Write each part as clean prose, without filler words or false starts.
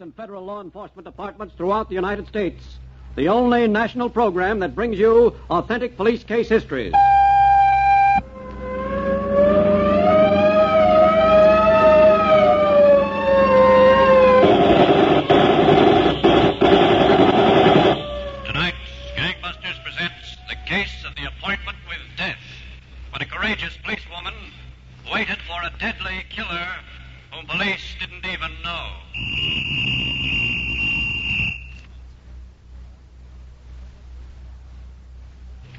and federal law enforcement departments throughout the United States. The only national program that brings you authentic police case histories. Tonight, Gangbusters presents the case of the appointment with death, when a courageous policewoman waited for a deadly killer whom police didn't even know.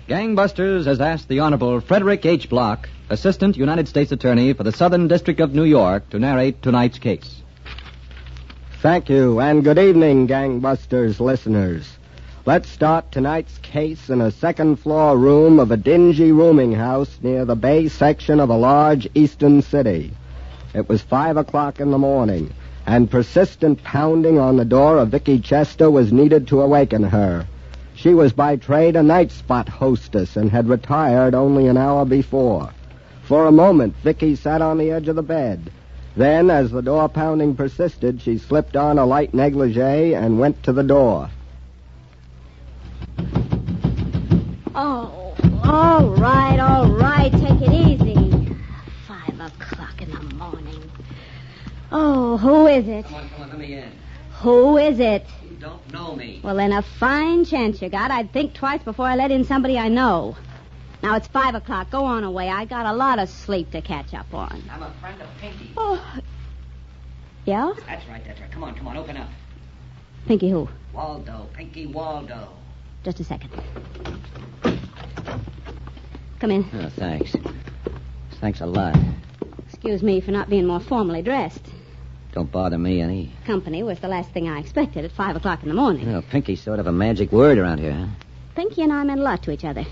Gangbusters has asked the Honorable Frederick H. Block, Assistant United States Attorney for the Southern District of New York, to narrate tonight's case. Thank you, and good evening, Gangbusters listeners. Let's start tonight's case in a second-floor room of a dingy rooming house near the Bay section of a large eastern city. It was 5 o'clock in the morning, and persistent pounding on the door of Vicky Chester was needed to awaken her. She was by trade a night spot hostess and had retired only an hour before. For a moment, Vicky sat on the edge of the bed. Then, as the door pounding persisted, she slipped on a light negligee and went to the door. Oh, all right. Take it easy. 5 o'clock in the morning. Oh, who is it? Come on, let me in. Who is it? You don't know me. Well, then a fine chance you got. I'd think twice before I let in somebody I know. Now, it's 5 o'clock. Go on away. I got a lot of sleep to catch up on. I'm a friend of Pinky. Oh. Yeah? That's right. Come on, open up. Pinky who? Waldo, Pinky Waldo. Just a second. Come in. Oh, thanks. Thanks a lot. Excuse me for not being more formally dressed. Don't bother me any. Company was the last thing I expected at 5 o'clock in the morning. Well, Pinky's sort of a magic word around here, huh? Pinky and I meant a lot to each other.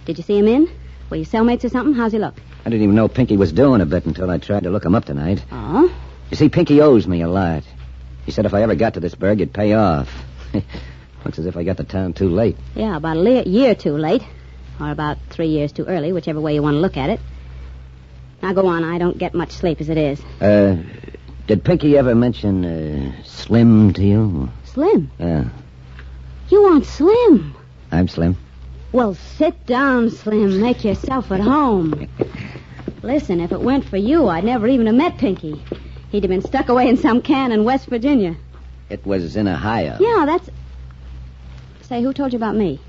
Did you see him in? Were you cellmates or something? How's he look? I didn't even know Pinky was doing a bit until I tried to look him up tonight. Oh? You see, Pinky owes me a lot. He said if I ever got to this burg, it'd pay off. Looks as if I got to town too late. Yeah, about a year too late. Or about 3 years too early, whichever way you want to look at it. Now, go on. I don't get much sleep as it is. Did Pinky ever mention, Slim to you? Slim? Yeah. You want Slim? I'm Slim. Well, sit down, Slim. Make yourself at home. Listen, if it weren't for you, I'd never even have met Pinky. He'd have been stuck away in some can in West Virginia. It was in Ohio. Yeah, that's... Say, who told you about me?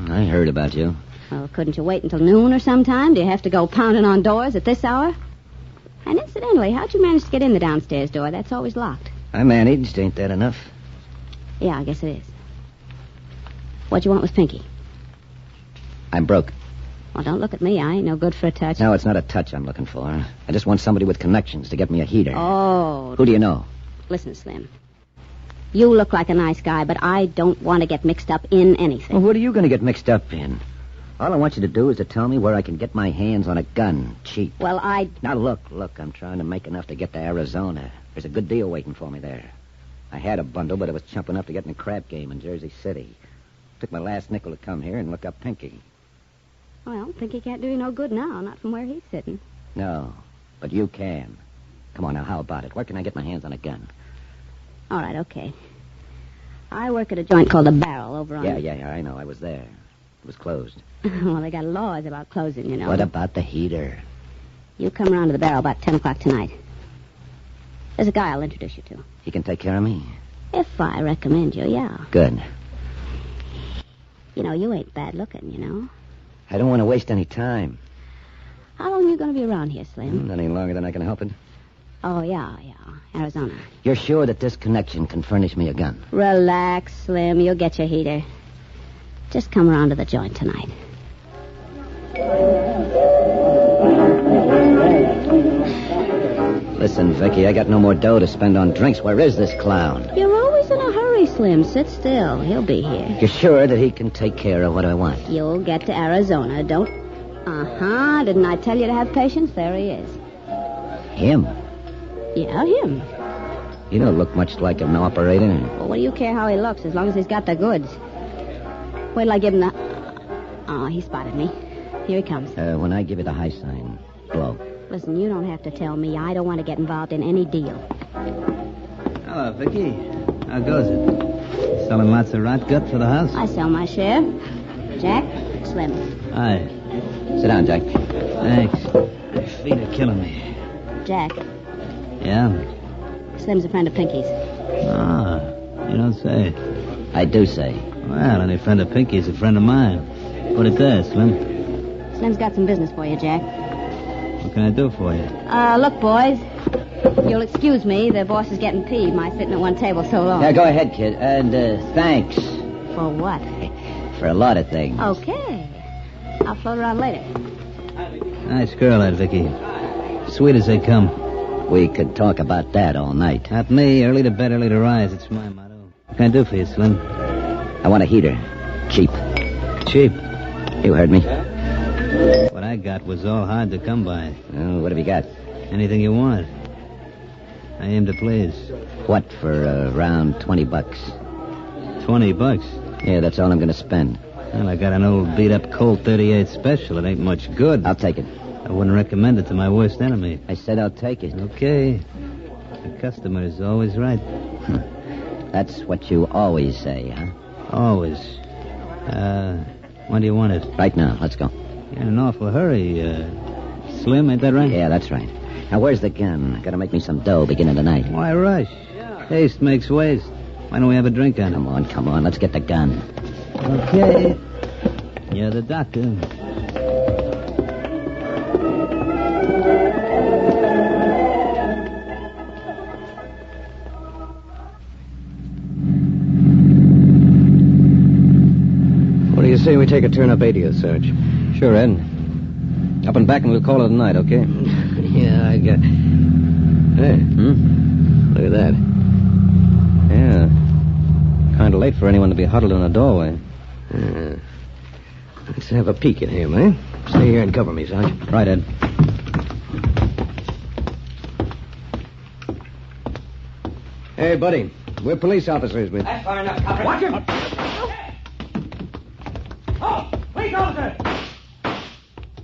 I heard about you. Well, couldn't you wait until noon or sometime? Do you have to go pounding on doors at this hour? And incidentally, how'd you manage to get in the downstairs door? That's always locked. I managed. Ain't that enough? Yeah, I guess it is. What you want with Pinky? I'm broke. Well, don't look at me. I ain't no good for a touch. No, it's not a touch I'm looking for. I just want somebody with connections to get me a heater. Oh. Who do you know? Listen, Slim. You look like a nice guy, but I don't want to get mixed up in anything. Well, what are you going to get mixed up in? All I want you to do is to tell me where I can get my hands on a gun, cheap. Well, Now, look, I'm trying to make enough to get to Arizona. There's a good deal waiting for me there. I had a bundle, but it was chump enough to get in a crap game in Jersey City. Took my last nickel to come here and look up Pinky. Well, Pinky can't do you no good now, not from where he's sitting. No, but you can. Come on, now, how about it? Where can I get my hands on a gun? All right, okay. I work at a joint called The Barrel over on... Yeah, I know. I was there. It was closed. Well, they got laws about closing, you know. What about the heater? You come around to The Barrel about 10 o'clock tonight. There's a guy I'll introduce you to. He can take care of me? If I recommend you, yeah. Good. You know, you ain't bad looking, you know. I don't want to waste any time. How long are you going to be around here, Slim? Not any longer than I can help it. Oh, yeah. Arizona. You're sure that this connection can furnish me a gun? Relax, Slim. You'll get your heater. Just come around to the joint tonight. Listen, Vicky, I got no more dough to spend on drinks. Where is this clown? You're always in a hurry, Slim. Sit still. He'll be here. You're sure that he can take care of what I want? You'll get to Arizona. Don't... Uh-huh. Didn't I tell you to have patience? There he is. Him? Yeah, him. You don't look much like an operator. Well, what do you care how he looks, as long as he's got the goods? Wait till I give him the... Oh, he spotted me. Here he comes. When I give you the high sign, blow. Listen, you don't have to tell me. I don't want to get involved in any deal. Hello, Vicky. How goes it? Selling lots of rot gut for the house? I sell my share. Jack, Slim. Hi. Sit down, Jack. Thanks. My feet are killing me. Jack, Yeah? Slim's a friend of Pinky's. Ah, you don't say. I do say. Well, any friend of Pinky's a friend of mine. Put it there, Slim. Slim's got some business for you, Jack. What can I do for you? Look, boys. You'll excuse me. The boss is getting peeved, my sitting at one table so long. Yeah, go ahead, kid. And thanks For what? for a lot of things. Okay. I'll float around later. Nice girl, that Vicky. Sweet as they come. We could talk about that all night. Not me. Early to bed, early to rise. It's my motto. What can I do for you, Slim? I want a heater. Cheap. Cheap. You heard me. What I got was all hard to come by. Oh, what have you got? Anything you want. I aim to please. What for around $20? $20. Yeah, that's all I'm going to spend. Well, I got an old beat-up Colt 38 special. It ain't much good. I'll take it. I wouldn't recommend it to my worst enemy. I said I'll take it. Okay. The customer is always right. That's what you always say, huh? Always. When do you want it? Right now. Let's go. You're in an awful hurry. Slim, ain't that right? Yeah, that's right. Now, where's the gun? Got to make me some dough beginning tonight. Why rush? Haste makes waste. Why don't we have a drink on it? Come on. Let's get the gun. Okay. You're the doctor. What do you say we take a turn up 80th, Sarge? Sure, Ed. Up and back and we'll call it a night, okay? Yeah, I got... Hey, look at that. Yeah. Kind of late for anyone to be huddled in a doorway. Let's have a peek at him, eh? Stay here and cover me, Sarge. Right, Ed. Hey, buddy. We're police officers. That's far enough, Copper. Watch him! Halt! Police officer!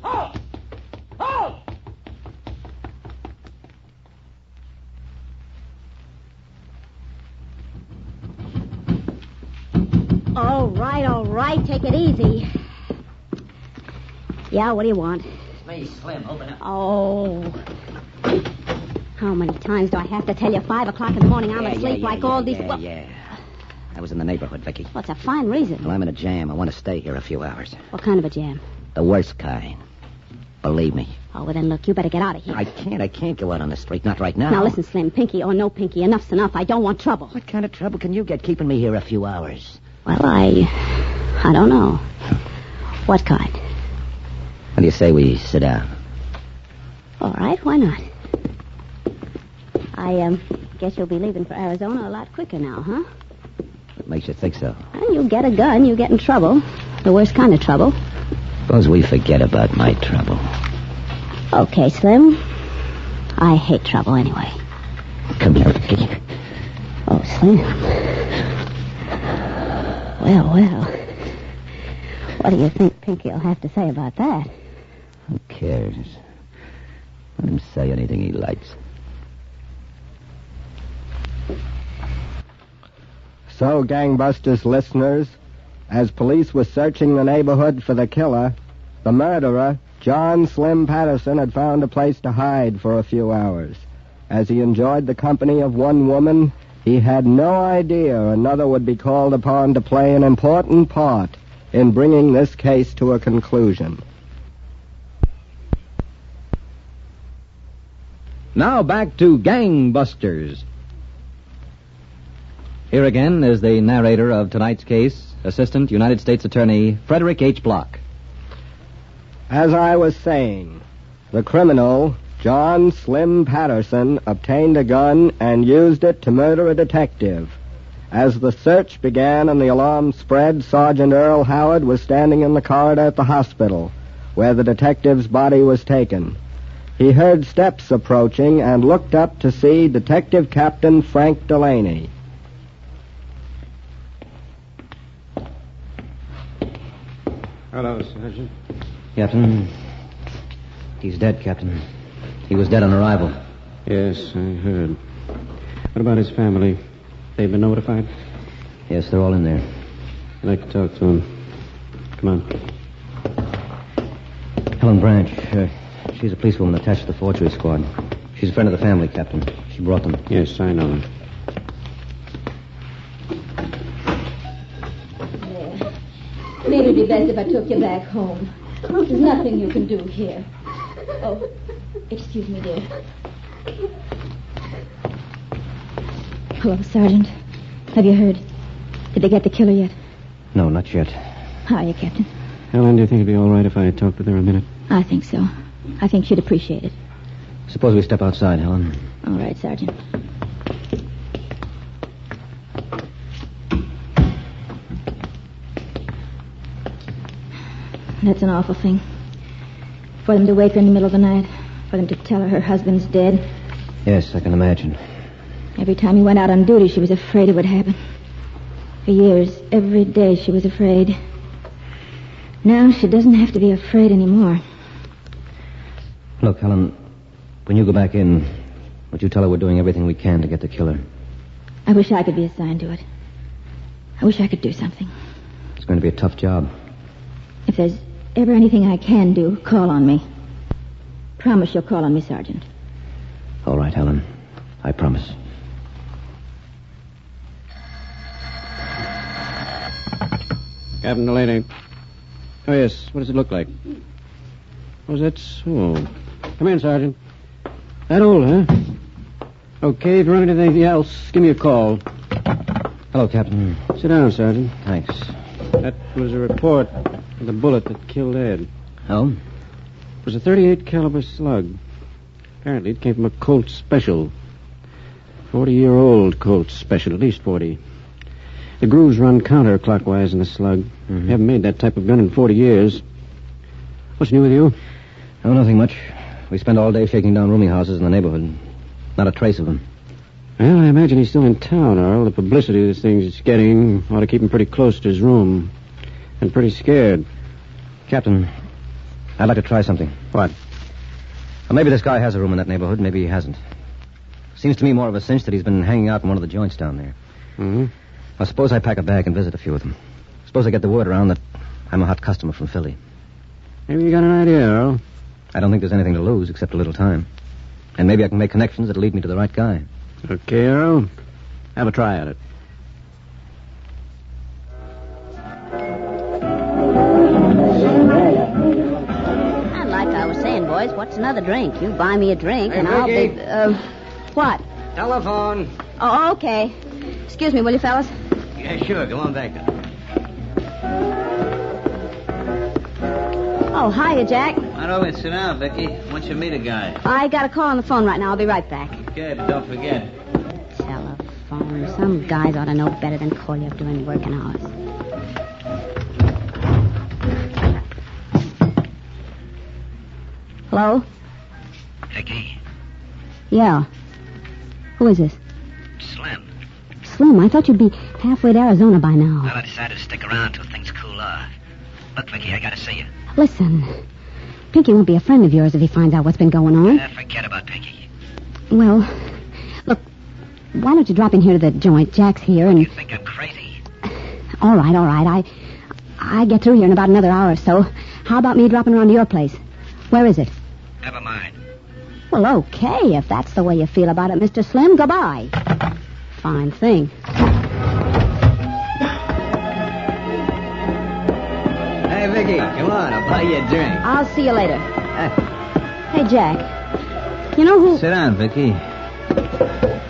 Halt! Halt! All right. Take it easy. Yeah, what do you want? It's me, Slim. Open up. Oh. How many times do I have to tell you? 5 o'clock in the morning, I'm asleep like all these... Yeah. I was in the neighborhood, Vicky. What's a fine reason? Well, I'm in a jam. I want to stay here a few hours. What kind of a jam? The worst kind. Believe me. Oh, well, then, look, you better get out of here. I can't go out on the street. Not right now. Now, listen, Slim, Pinky or no Pinky, enough's enough. I don't want trouble. What kind of trouble can you get keeping me here a few hours? Well, I don't know. What kind? What do you say we sit down? All right, why not? I guess you'll be leaving for Arizona a lot quicker now, huh? What makes you think so? Well, you get a gun, you get in trouble. The worst kind of trouble. Suppose we forget about my trouble. Okay, Slim. I hate trouble anyway. Come here, Vicky. Oh, Slim. Well. What do you think Pinky'll have to say about that? Who cares? Let him say anything he likes. So, Gangbusters listeners, as police were searching the neighborhood for the killer, the murderer, John Slim Patterson, had found a place to hide for a few hours. As he enjoyed the company of one woman, he had no idea another would be called upon to play an important part in bringing this case to a conclusion. Now back to Gangbusters. Here again is the narrator of tonight's case, Assistant United States Attorney Frederick H. Block. As I was saying, the criminal, John Slim Patterson, obtained a gun and used it to murder a detective. As the search began and the alarm spread, Sergeant Earl Howard was standing in the corridor at the hospital, where the detective's body was taken. He heard steps approaching and looked up to see Detective Captain Frank Delaney. Hello, Sergeant. Captain, he's dead, Captain. He was dead on arrival. Yes, I heard. What about his family? They've been notified? Yes, they're all in there. I'd like to talk to him. Come on. Helen Branch. She's a policewoman attached to the forgery squad. She's a friend of the family, Captain. She brought them. Yes, I know. Maybe it'd be best if I took you back home. There's nothing you can do here. Oh, excuse me, dear. Hello, Sergeant. Have you heard? Did they get the killer yet? No, not yet. How are you, Captain? Helen, do you think it'd be all right if I talked with her a minute? I think so. I think she'd appreciate it. Suppose we step outside, Helen. All right, Sergeant. That's an awful thing. For them to wake her in the middle of the night. For them to tell her husband's dead. Yes, I can imagine. Every time he went out on duty, she was afraid it would happen. For years, every day she was afraid. Now she doesn't have to be afraid anymore. Look, Helen, when you go back in, would you tell her we're doing everything we can to get the killer? I wish I could be assigned to it. I wish I could do something. It's going to be a tough job. If there's ever anything I can do, call on me. Promise you'll call on me, Sergeant. All right, Helen. I promise. Captain Delaney. Oh, yes. What does it look like? Oh, that's so. Come in, Sergeant. That old, huh? Okay, if you run into anything else, give me a call. Hello, Captain. Sit down, Sergeant. Thanks. That was a report of the bullet that killed Ed. Oh? It was a .38 caliber slug. Apparently, it came from a Colt Special. 40-year-old Colt Special, at least 40. The grooves run counterclockwise in the slug. Mm-hmm. Haven't made that type of gun in 40 years. What's new with you? Oh, nothing much. We spend all day shaking down rooming houses in the neighborhood. Not a trace of him. Well, I imagine he's still in town, Earl. The publicity this thing's getting ought to keep him pretty close to his room. And pretty scared. Captain, I'd like to try something. What? Well, maybe this guy has a room in that neighborhood. Maybe he hasn't. Seems to me more of a cinch that he's been hanging out in one of the joints down there. Mm-hmm. Well, suppose I pack a bag and visit a few of them. Suppose I get the word around that I'm a hot customer from Philly. Maybe you got an idea, Earl. I don't think there's anything to lose except a little time. And maybe I can make connections that'll lead me to the right guy. Okay, Earl. Have a try at it. And like I was saying, boys, what's another drink? You buy me a drink, Hey, and I'll Vicky. be... what? Telephone. Oh, okay. Excuse me, will you, fellas? Yeah, sure. Go on back there. Oh, hiya, Jack. Why don't we sit down, Vicky? Once you meet a guy. I got a call on the phone right now. I'll be right back. Okay, but don't forget. Telephone. Some guys ought to know better than call you up during working hours. Hello? Vicky, Yeah. Who is this? Slim. Slim, I thought you'd be halfway to Arizona by now. Well, I decided to stick around till things cool off. Look, Vicky, I gotta see you. Listen, Pinky won't be a friend of yours if he finds out what's been going on. Forget about Pinky. Well, look, why don't you drop in here to the joint? Jack's here, and... You think I'm crazy? All right. I get through here in about another hour or so. How about me dropping around to your place? Where is it? Never mind. Well, okay, if that's the way you feel about it, Mr. Slim, goodbye. Fine thing. Hey, Vicky, come on. I'll buy you a drink. I'll see you later. Hey, Jack. You know who... Sit down, Vicky.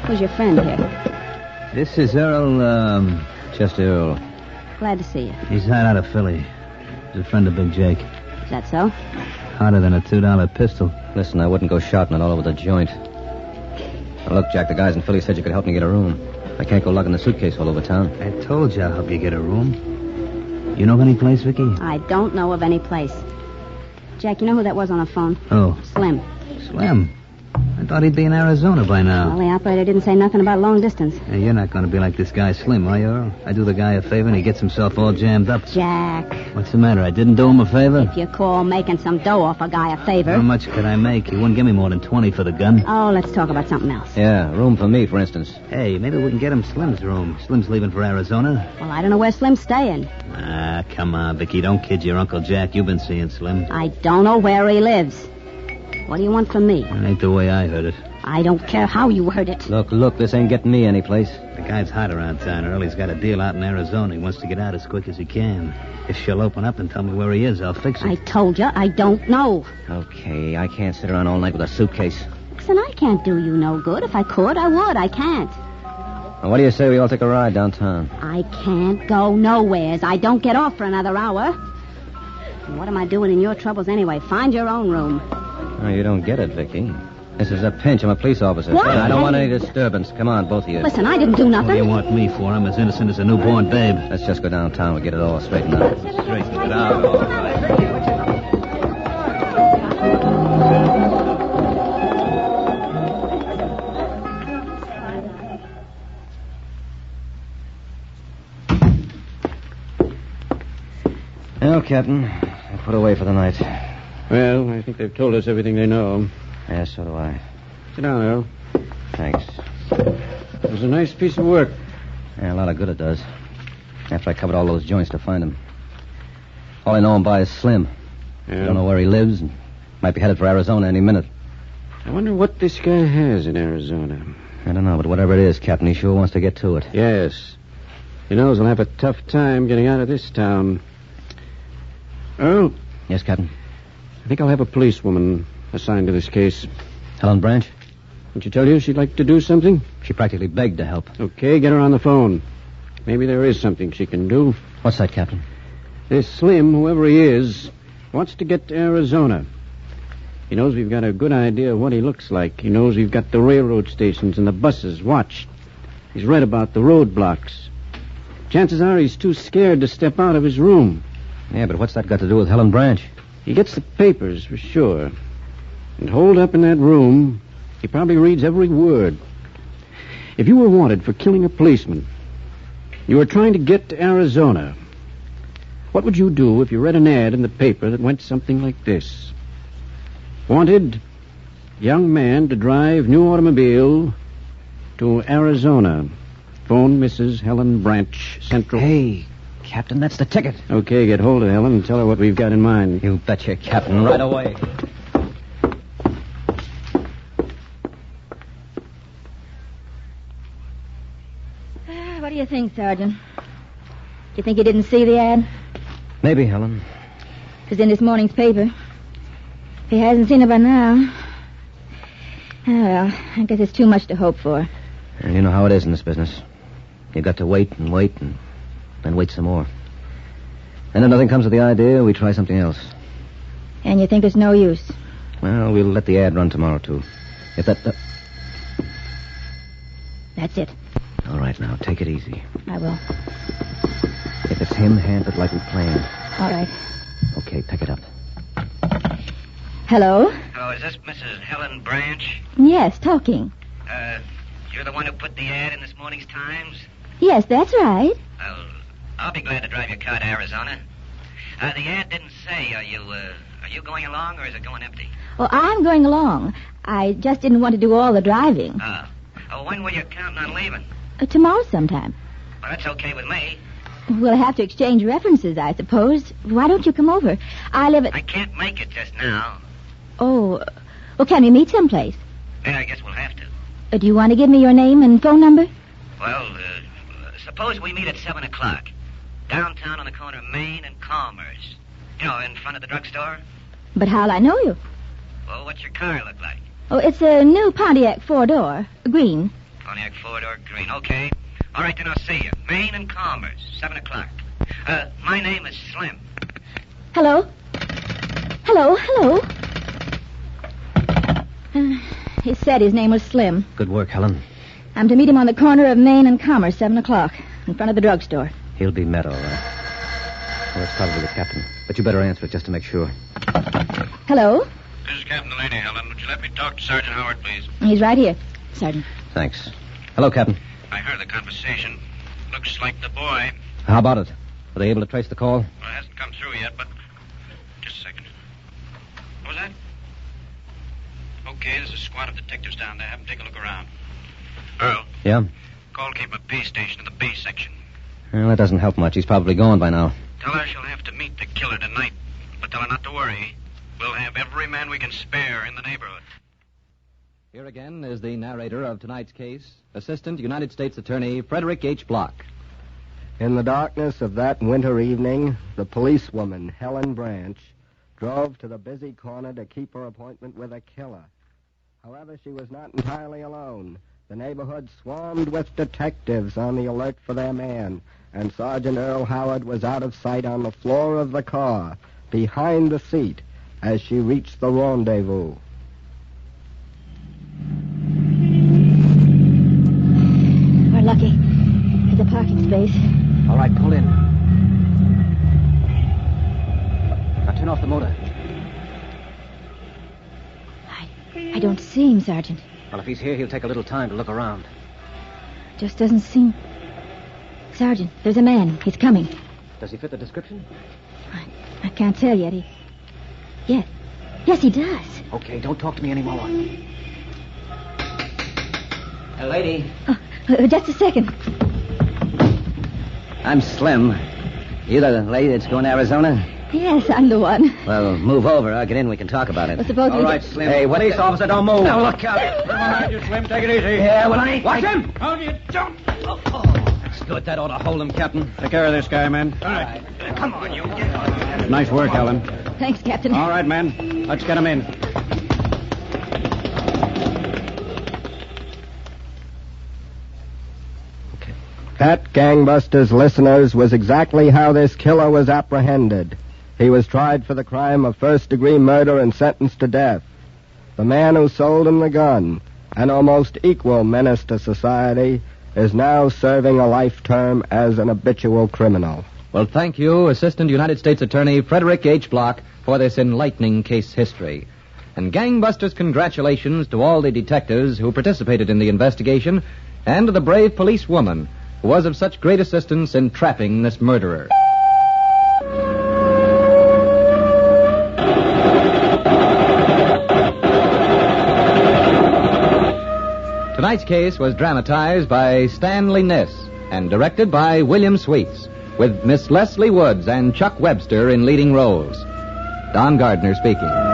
Who's your friend here? This is Earl, Chester Earl. Glad to see you. He's hot out of Philly. He's a friend of Big Jake. Is that so? Hotter than a $2 pistol. Listen, I wouldn't go shouting it all over the joint. Now, look, Jack, the guys in Philly said you could help me get a room. I can't go lugging the suitcase all over town. I told you I'll help you get a room. You know of any place, Vicky? I don't know of any place. Jack, you know who that was on the phone? Oh, Slim. Slim. I thought he'd be in Arizona by Well, now. the operator didn't say nothing about long distance. Hey, you're not going to be like this guy Slim, are you, Earl? I do the guy a favor and he gets himself all jammed up. Jack, What's the matter? I didn't do him a favor? if you call making some dough off a guy a favor. How much could I make? He wouldn't give me more than 20 for the gun. Oh, let's talk about something else. Yeah, room for me, for instance. Hey, maybe we can get him Slim's room. Slim's leaving for Arizona. Well, I don't know where Slim's staying. Ah, come on, Vicky. Don't kid your Uncle Jack. You've been seeing Slim. I don't know where he lives. What do you want from me? That ain't the way I heard it. I don't care how you heard it. Look, this ain't getting me anyplace. The guy's hot around town, Earl. He's got a deal out in Arizona. He wants to get out as quick as he can. If she'll open up and tell me where he is, I'll fix it. I told you, I don't know. Okay, I can't sit around all night with a suitcase. Listen, I can't do you no good. If I could, I would. I can't. Well, what do you say we all take a ride downtown? I can't go nowheres. I don't get off for another hour. And what am I doing in your troubles anyway? Find your own room. Oh, you don't get it, Vicky. This is a pinch. I'm a police officer. What? And I don't want any disturbance. Come on, both of you. Listen, I didn't do What do nothing. you want me for? I'm as innocent as a newborn babe. Let's just go downtown. We'll get it all straightened out. Straighten it out, all right. Well, Captain, I put away for the night. Well, I think they've told us everything they know. Yeah, so do I. Sit down, Earl. Thanks. It was a nice piece of work. Yeah, a lot of good it does. After I covered all those joints to find him. All I know him by is Slim. Yeah. Don't know where he lives and might be headed for Arizona any minute. I wonder what this guy has in Arizona. I don't know, but whatever it is, Captain, he sure wants to get to it. Yes. He knows he'll have a tough time getting out of this town. Earl, Yes, Captain? I think I'll have a policewoman assigned to this case. Helen Branch? Didn't you tell you she'd like to do something? She practically begged to help. Okay, get her on the phone. Maybe there is something she can do. What's that, Captain? This Slim, whoever he is, wants to get to Arizona. He knows we've got a good idea of what he looks like. He knows we've got the railroad stations and the buses watched. He's read about the roadblocks. Chances are he's too scared to step out of his room. Yeah, but what's that got to do with Helen Branch? He gets the papers, for sure. And holed up in that room, he probably reads every word. If you were wanted for killing a policeman, you were trying to get to Arizona, what would you do if you read an ad in the paper that went something like this? Wanted, young man to drive new automobile to Arizona. Phone Mrs. Helen Branch, Central. Hey, Captain, that's the ticket. Okay, get hold of Helen and tell her what we've got in mind. You betcha, Captain, right away. What do you think, Sergeant? Do you think he didn't see the ad? Maybe, Helen. It was in this morning's paper. If he hasn't seen it by now... Oh, well, I guess it's too much to hope for. And you know how it is in this business. You've got to wait and wait and then wait some more. And if nothing comes of the idea, we try something else. And you think there's no use? Well, we'll let the ad run tomorrow, too. If that... That's it. All right, now, take it easy. I will. If it's him, hand it like we planned. All right. Okay, pick it up. Hello? Hello, is this Mrs. Helen Branch? Yes, talking. You're the one who put the ad in this morning's Times? Yes, that's right. Well, I'll be glad to drive your car to Arizona. The ad didn't say, are you going along or is it going empty? Oh, I'm going along. I just didn't want to do all the driving. When were you counting on leaving? Tomorrow sometime. Well, that's okay with me. We'll have to exchange references, I suppose. Why don't you come over? I live at... I can't make it just now. Oh, well, can we meet someplace? Yeah, I guess we'll have to. Do you want to give me your name and phone number? Well, suppose we meet at 7 o'clock. Downtown on the corner of Main and Commerce. You know, in front of the drugstore. But how'll I know you? Well, what's your car look like? Oh, it's a new Pontiac four-door, green. Pontiac four-door green. Okay. All right, then I'll see you. Main and Commerce, 7 o'clock. My name is Slim. Hello? Hello? He said his name was Slim. Good work, Helen. I'm to meet him on the corner of Main and Commerce, 7 o'clock, in front of the drugstore. He'll be met, all right. Well, that's probably the captain. But you better answer it just to make sure. Hello? This is Captain Lady Helen. Would you let me talk to Sergeant Howard, please? He's right here, Sergeant. Thanks. Hello, Captain. I heard the conversation. Looks like the boy. How about it? Were they able to trace the call? Well, it hasn't come through yet, but... Just a second. What was that? Okay, there's a squad of detectives down there. Have them take a look around. Earl, Yeah? call came from a base station in the base section. Well, that doesn't help much. He's probably gone by now. Tell her she'll have to meet the killer tonight. But tell her not to worry. We'll have every man we can spare in the neighborhood. Here again is the narrator of tonight's case, Assistant United States Attorney Frederick H. Block. In the darkness of that winter evening, the policewoman, Helen Branch, drove to the busy corner to keep her appointment with a killer. However, she was not entirely alone. The neighborhood swarmed with detectives on the alert for their man, and Sergeant Earl Howard was out of sight on the floor of the car, behind the seat, as she reached the rendezvous. We're lucky. There's a parking space. All right, pull in. Now turn off the motor. I don't see him, Sergeant. Well, if he's here, he'll take a little time to look around. Just doesn't seem... Sergeant, there's a man. He's coming. Does he fit the description? I can't tell yet. Yes, he does. Okay, don't talk to me anymore. Hey, lady. Just a second. I'm Slim. You the lady that's going to Arizona? Yes, I'm the one. Well, move over. I'll get in. We can talk about it. Well, suppose All right, Slim. Hey, what... Police officer, don't move. Now, look out. Behind you, Slim. Take it easy. Yeah, well, I ain't... Watch him! Hold you, don't. That's good. That ought to hold him, Captain. Take care of this guy, man. All right. Come on, you. Nice work, Helen. Thanks, Captain. All right, man. Let's get him in. That, Gangbusters listeners, was exactly how this killer was apprehended. He was tried for the crime of first-degree murder and sentenced to death. The man who sold him the gun, an almost equal menace to society, is now serving a life term as an habitual criminal. Well, thank you, Assistant United States Attorney Frederick H. Block, for this enlightening case history. And Gangbusters, congratulations to all the detectives who participated in the investigation and to the brave policewoman who was of such great assistance in trapping this murderer. Tonight's case was dramatized by Stanley Niss and directed by William Sweets, with Miss Leslie Woods and Chuck Webster in leading roles. Don Gardner speaking.